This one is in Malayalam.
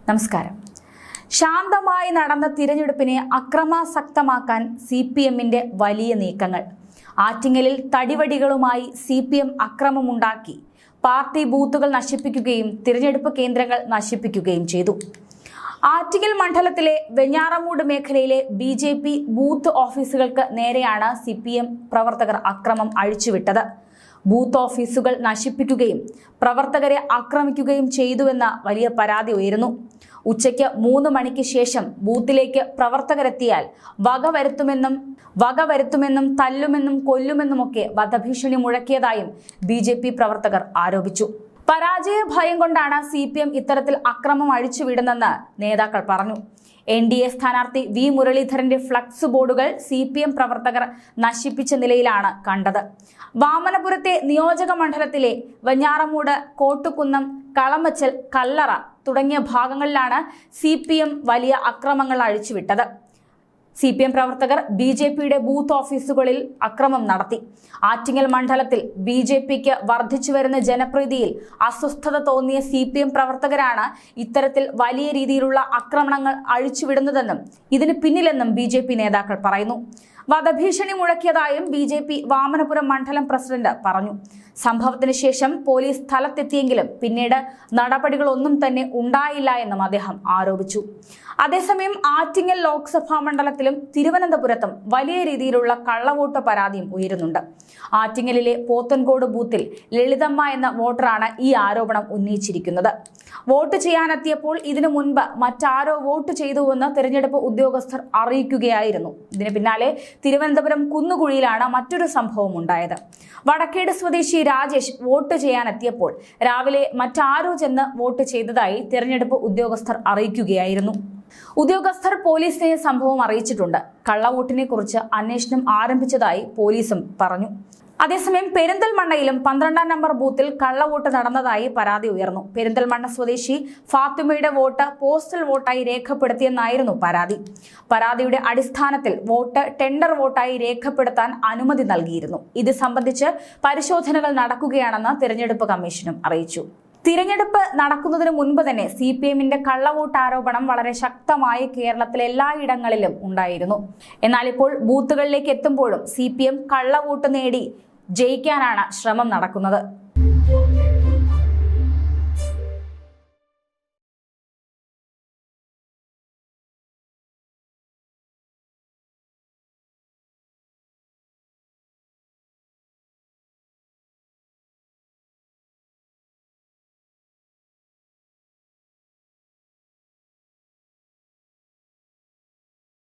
നമസ്കാരം. ശാന്തമായി നടന്ന തിരഞ്ഞെടുപ്പിനെ അക്രമാസക്തമാക്കാൻ CPM-ന്റെ വലിയ നീക്കങ്ങൾ. ആറ്റിങ്ങലിൽ തടിവടികളുമായി CPM അക്രമമുണ്ടാക്കി പാർട്ടി ബൂത്തുകൾ നശിപ്പിക്കുകയും തിരഞ്ഞെടുപ്പ് കേന്ദ്രങ്ങൾ നശിപ്പിക്കുകയും ചെയ്തു. ആറ്റിങ്ങൽ മണ്ഡലത്തിലെ വെഞ്ഞാറമൂട് മേഖലയിലെ BJP ബൂത്ത് ഓഫീസുകൾക്ക് നേരെയാണ് CPM പ്രവർത്തകർ അക്രമം അഴിച്ചുവിട്ടത്. ബൂത്ത് ഓഫീസുകൾ നശിപ്പിക്കുകയും പ്രവർത്തകരെ ആക്രമിക്കുകയും ചെയ്തുവെന്ന വലിയ പരാതി ഉയരുന്നു. ഉച്ചയ്ക്ക് 3 മണിക്ക് ശേഷം ബൂത്തിലേക്ക് പ്രവർത്തകരെത്തിയാൽ വകവരുത്തുമെന്നും തല്ലുമെന്നും കൊല്ലുമെന്നുമൊക്കെ വധഭീഷണി മുഴക്കിയതായും BJP പ്രവർത്തകർ ആരോപിച്ചു. പരാജയ ഭയം കൊണ്ടാണ് CPM ഇത്തരത്തിൽ അക്രമം അഴിച്ചുവിടുന്നെന്ന് നേതാക്കൾ പറഞ്ഞു. NDA സ്ഥാനാർത്ഥി V. മുരളീധരന്റെ ഫ്ലക്സ് ബോർഡുകൾ CPM പ്രവർത്തകർ നശിപ്പിച്ച നിലയിലാണ് കണ്ടത്. വാമനപുരത്തെ നിയോജക മണ്ഡലത്തിലെ വെഞ്ഞാറമൂട്, കോട്ടുകുന്നം, കളമച്ചൽ, കല്ലറ തുടങ്ങിയ ഭാഗങ്ങളിലാണ് CPM വലിയ അക്രമങ്ങൾ അഴിച്ചുവിട്ടത്. CPM പ്രവർത്തകർ BJPയുടെ ബൂത്ത് ഓഫീസുകളിൽ അക്രമം നടത്തി. ആറ്റിങ്ങൽ മണ്ഡലത്തിൽ BJPക്ക് വർദ്ധിച്ചുവരുന്ന ജനപ്രീതിയിൽ അസ്വസ്ഥത തോന്നിയ CPM പ്രവർത്തകരാണ് ഇത്തരത്തിൽ വലിയ രീതിയിലുള്ള ആക്രമണങ്ങൾ അഴിച്ചുവിടുന്നതെന്നും ഇതിന് പിന്നിലെന്നും BJP നേതാക്കൾ പറയുന്നു. വധഭീഷണി മുഴക്കിയതായും BJP വാമനപുരം മണ്ഡലം പ്രസിഡന്റ് പറഞ്ഞു. സംഭവത്തിന് ശേഷം പോലീസ് സ്ഥലത്തെത്തിയെങ്കിലും പിന്നീട് നടപടികളൊന്നും തന്നെ ഉണ്ടായില്ല എന്നും അദ്ദേഹം ആരോപിച്ചു. അതേസമയം ആറ്റിങ്ങൽ ലോക്സഭാ മണ്ഡലത്തിലും തിരുവനന്തപുരത്തും വലിയ രീതിയിലുള്ള കള്ളവോട്ട് പരാതിയും ഉയരുന്നുണ്ട്. ആറ്റിങ്ങലിലെ പോത്തൻകോട് ബൂത്തിൽ ലളിതമ്മ എന്ന വോട്ടറാണ് ഈ ആരോപണം ഉന്നയിച്ചിരിക്കുന്നത്. വോട്ട് ചെയ്യാനെത്തിയപ്പോൾ ഇതിനു മുൻപ് മറ്റാരോ വോട്ട് ചെയ്തുവെന്ന് തിരഞ്ഞെടുപ്പ് ഉദ്യോഗസ്ഥർ അറിയിക്കുകയായിരുന്നു. ഇതിന് പിന്നാലെ തിരുവനന്തപുരം കുന്നുകുഴിയിലാണ് മറ്റൊരു സംഭവം ഉണ്ടായത്. വടക്കേട് സ്വദേശി രാജേഷ് വോട്ട് ചെയ്യാനെത്തിയപ്പോൾ രാവിലെ മറ്റാരോ ചെന്ന് വോട്ട് ചെയ്തതായി തിരഞ്ഞെടുപ്പ് ഉദ്യോഗസ്ഥർ അറിയിക്കുകയായിരുന്നു. ഉദ്യോഗസ്ഥർ പോലീസിനെ സംഭവം അറിയിച്ചിട്ടുണ്ട്. കള്ളവോട്ടിനെ കുറിച്ച് അന്വേഷണം ആരംഭിച്ചതായി പോലീസും പറഞ്ഞു. അതേസമയം പെരിന്തൽമണ്ണയിലും 12-ാം നമ്പർ ബൂത്തിൽ കള്ളവോട്ട് നടന്നതായി പരാതി ഉയർന്നു. പെരിന്തൽമണ്ണ സ്വദേശി ഫാത്തിമയുടെ വോട്ട് പോസ്റ്റൽ വോട്ടായി രേഖപ്പെടുത്തിയെന്നായിരുന്നു പരാതി. പരാതിയുടെ അടിസ്ഥാനത്തിൽ വോട്ട് ടെൻഡർ വോട്ടായി രേഖപ്പെടുത്താൻ അനുമതി നൽകിയിരുന്നു. ഇത് സംബന്ധിച്ച് പരിശോധനകൾ നടക്കുകയാണെന്ന് തിരഞ്ഞെടുപ്പ് കമ്മീഷനും അറിയിച്ചു. തിരഞ്ഞെടുപ്പ് നടക്കുന്നതിന് മുൻപ് തന്നെ CPM-ന്റെ കള്ളവോട്ട് ആരോപണം വളരെ ശക്തമായി കേരളത്തിലെ എല്ലായിടങ്ങളിലും ഉണ്ടായിരുന്നു. എന്നാൽ ഇപ്പോൾ ബൂത്തുകളിലേക്ക് എത്തുമ്പോഴും CPM കള്ളവോട്ട് നേടി ജയിക്കാനാണ് ശ്രമം നടക്കുന്നത്.